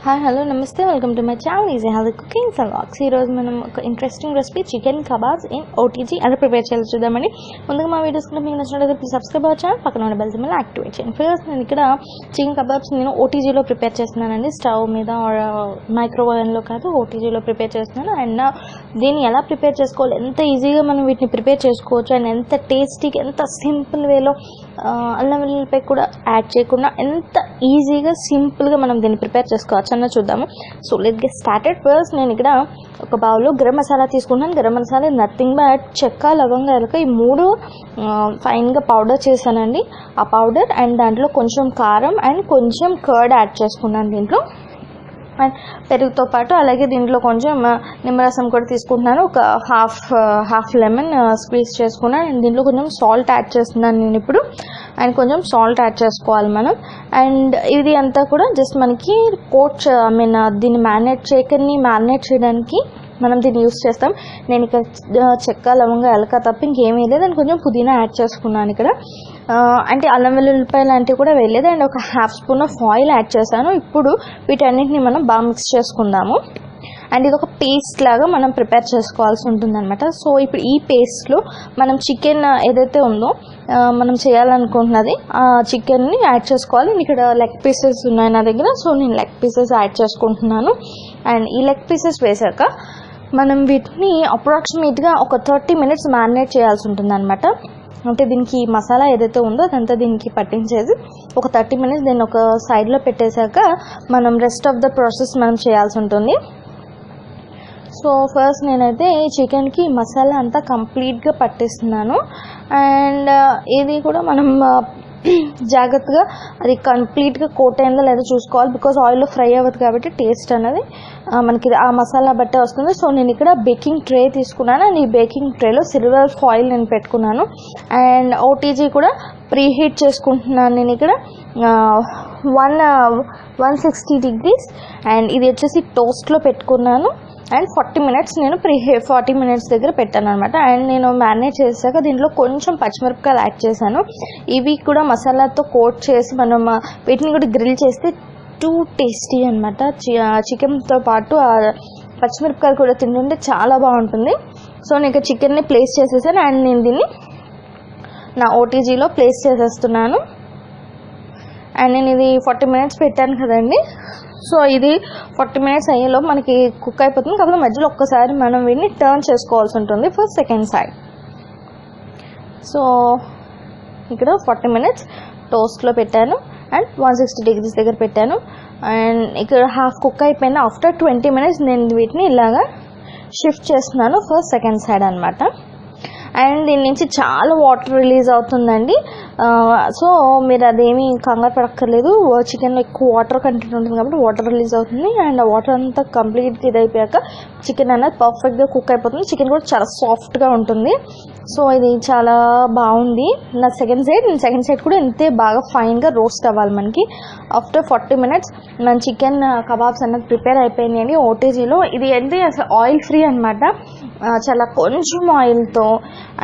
Hi hello నమస్తే welcome to my channel easy healthy cooking and vlogs. ఈరోజు మనం ఒక interesting recipe chicken kebabs in OTG ఎలా prepare చేయాలో చూద్దామండి. ముందుగా మా వీడియోస్ కూడా మీకు నచ్చినట్లయితే ప్లీజ్ సబ్స్క్రైబ్ అవ్వచ్చు, పక్కన ఉన్న బెల్ సింబల్ యాక్టివేట్ చేయండి. ఫస్ట్ నేను ఇక్కడ చికెన్ కబాబ్స్ ఓటీజీలో ప్రిపేర్ చేస్తున్నానండి. స్టవ్ మీద మైక్రోవేవ్లో కాదు, ఓటీజీలో ప్రిపేర్ చేస్తున్నాను. అండ్ దీన్ని ఎలా ప్రిపేర్ చేసుకోవాలి, ఎంత ఈజీగా మనం వీటిని ప్రిపేర్ చేసుకోవచ్చు అండ్ ఎంత టేస్టీగా, ఎంత సింపుల్ వేలో అల్లం వెల్లుల్లిపై కూడా యాడ్ చేయకుండా ఎంత ఈజీగా సింపుల్గా మనం దీన్ని ప్రిపేర్ చేసుకోవచ్చు అన్న చూద్దాము. So let's get started. First నేను ఇక్కడ ఒక బౌల్లో గరం మసాలా తీసుకుంటాను. గరం మసాలా నథింగ్ బట్ చెక్క, లవంగ, యాలక ఈ మూడు ఫైన్గా పౌడర్ చేశానండి. ఆ పౌడర్ అండ్ దాంట్లో కొంచెం కారం అండ్ కొంచెం కర్డ్ యాడ్ చేసుకున్నాను దీంట్లో. అండ్ పెరుగుతో పాటు అలాగే దీంట్లో కొంచెం నిమ్మరసం కూడా తీసుకుంటున్నాను. ఒక హాఫ్ లెమన్ స్క్వీజ్ చేసుకున్నాను. అండ్ దీంట్లో కొంచెం సాల్ట్ యాడ్ చేస్తున్నాను నేను ఇప్పుడు. అండ్ కొంచెం సాల్ట్ యాడ్ చేసుకోవాలి మనం. అండ్ ఇది అంతా కూడా జస్ట్ మనకి దీన్ని మ్యారినేట్ చేయడానికి మనం దీన్ని యూస్ చేస్తాం. నేను ఇక్కడ చెక్క, లవంగ, యాలక తప్ప ఇంకేమీ వేయలేదు. అండ్ కొంచెం పుదీనా యాడ్ చేసుకున్నాను ఇక్కడ. అంటే అల్లం వెల్లుల్లిపాయలు లాంటివి కూడా వేయలేదు. అండ్ ఒక half spoon of oil add చేశాను. ఇప్పుడు వీటన్నిటిని మనం బాగా మిక్స్ చేసుకుందాము. అండ్ ఇది ఒక పేస్ట్ లాగా మనం ప్రిపేర్ చేసుకోవాల్సి ఉంటుందన్నమాట. సో ఇప్పుడు ఈ పేస్ట్లో మనం చికెన్ ఏదైతే ఉందో మనం చేయాలనుకుంటున్నది ఆ చికెన్ని యాడ్ చేసుకోవాలి. ఇక్కడ లెగ్ పీసెస్ ఉన్నాయి నా దగ్గర. సో నేను లెగ్ పీసెస్ యాడ్ చేసుకుంటున్నాను. అండ్ ఈ లెగ్ పీసెస్ వేసాక మనం వీటిని అప్రాక్సిమేట్గా ఒక 30 minutes మ్యారినేట్ చేయాల్సి ఉంటుంది అనమాట. అంటే దీనికి మసాలా ఏదైతే ఉందో అదంతా దీనికి పట్టించేది ఒక 30 minutes దీన్ని ఒక సైడ్లో పెట్టేశాక మనం రెస్ట్ ఆఫ్ ద ప్రాసెస్ మనం చేయాల్సి ఉంటుంది. సో ఫస్ట్ నేనైతే చికెన్కి మసాలా అంతా కంప్లీట్గా పట్టిస్తున్నాను. అండ్ ఇది కూడా మనం జాగ్రత్తగా అది కంప్లీట్గా కోట్ అయిందో లేదో చూసుకోవాలి. బికాజ్ ఆయిల్లో ఫ్రై అవ్వదు కాబట్టి టేస్ట్ అనేది మనకి ఆ మసాలా బట్టే వస్తుంది. సో నేను ఇక్కడ బేకింగ్ ట్రే తీసుకున్నాను. అండ్ ఈ బేకింగ్ ట్రేలో సిల్వర్ ఫాయిల్ నేను పెట్టుకున్నాను. అండ్ ఓటీజీ కూడా ప్రీ హీట్ చేసుకుంటున్నాను నేను ఇక్కడ 160 degrees. అండ్ ఇది వచ్చేసి టోస్ట్లో పెట్టుకున్నాను. అండ్ 40 minutes నేను 40 minutes దగ్గర పెట్టాను అనమాట. అండ్ నేను మ్యారినేట్ చేశాక దీంట్లో కొంచెం పచ్చిమిరపకాయలు యాడ్ చేశాను. ఇవి కూడా మసాలాతో కోట్ చేసి మనం వీటిని కూడా గ్రిల్ చేస్తే టూ టేస్టీ అనమాట. చికెన్తో పాటు పచ్చిమిరపకాయలు కూడా తింటుంటే చాలా బాగుంటుంది. సో నేను ఇక్కడ చికెన్ని ప్లేస్ చేసేసాను. అండ్ నేను దీన్ని నా ఓటీజీలో ప్లేస్ చేసేస్తున్నాను. అండ్ నేను ఇది 40 minutes పెట్టాను కదండి. సో ఇది 40 minutes అయ్యేలో మనకి కుక్ అయిపోతుంది. కాకపోతే మధ్యలో ఒక్కసారి మనం వీటిని టర్న్ చేసుకోవాల్సి ఉంటుంది ఫర్ సెకండ్ సైడ్. సో ఇక్కడ 40 minutes టోస్ట్లో పెట్టాను అండ్ 160 degrees దగ్గర పెట్టాను. అండ్ ఇక్కడ హాఫ్ కుక్ అయిపోయిన ఆఫ్టర్ 20 minutes నేను వీటిని ఇలాగా షిఫ్ట్ చేస్తున్నాను ఫర్ సెకండ్ సైడ్ అనమాట. అండ్ దీని నుంచి చాలా వాటర్ రిలీజ్ అవుతుందండి. సో మీరు అదేమీ కంగారు పడక్కర్లేదు. చికెన్లో ఎక్కువ వాటర్ కంటెంట్ ఉంటుంది కాబట్టి వాటర్ రిలీజ్ అవుతుంది. అండ్ ఆ వాటర్ అంతా కంప్లీట్గా ఇదైపోయాక చికెన్ అనేది పర్ఫెక్ట్గా కుక్ అయిపోతుంది. చికెన్ కూడా చాలా సాఫ్ట్గా ఉంటుంది. సో ఇది చాలా బాగుంది. నా సెకండ్ సైడ్ కూడా ఇంతే బాగా ఫైన్గా రోస్ట్ అవ్వాలి మనకి. ఆఫ్టర్ 40 minutes మన చికెన్ కబాబ్స్ అన్నది ప్రిపేర్ అయిపోయినాయండి ఓటీజీలో. ఇది ఏంటి అసలు ఆయిల్ ఫ్రీ అనమాట. చాలా కొంచెం ఆయిల్తో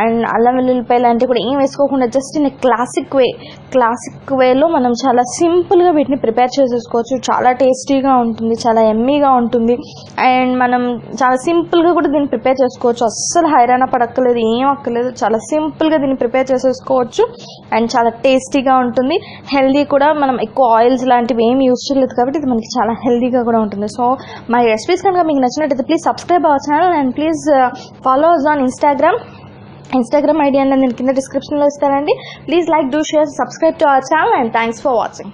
అండ్ అల్లం వెల్లుల్లిపాయ లాంటివి కూడా ఏం వేసుకోకుండా జస్ట్ ఇన్ క్లాసిక్ వేలో మనం చాలా సింపుల్గా వీటిని ప్రిపేర్ చేసేసుకోవచ్చు. చాలా టేస్టీగా ఉంటుంది, చాలా ఎమ్మీగా ఉంటుంది. అండ్ మనం చాలా సింపుల్గా కూడా దీన్ని ప్రిపేర్ చేసుకోవచ్చు. అస్సలు హైరాణ పడక్కలేదు, ఏం అక్కర్లేదు. చాలా సింపుల్గా దీన్ని ప్రిపేర్ చేసేసుకోవచ్చు. అండ్ చాలా టేస్టీగా ఉంటుంది. హెల్దీ కూడా, మనం ఎక్కువ ఆయిల్స్ లాంటివి ఏమి యూజ్ చేయలేదు కాబట్టి ఇది మనకి చాలా హెల్దీగా కూడా ఉంటుంది. సో మై రెసిపీస్ కనుక మీకు నచ్చినట్టయితే please subscribe our channel and please follow us on Instagram ID అనేది నేను కింద డిస్క్రిప్షన్లో ఇస్తానండి. Please like, do share, subscribe to our channel and thanks for watching.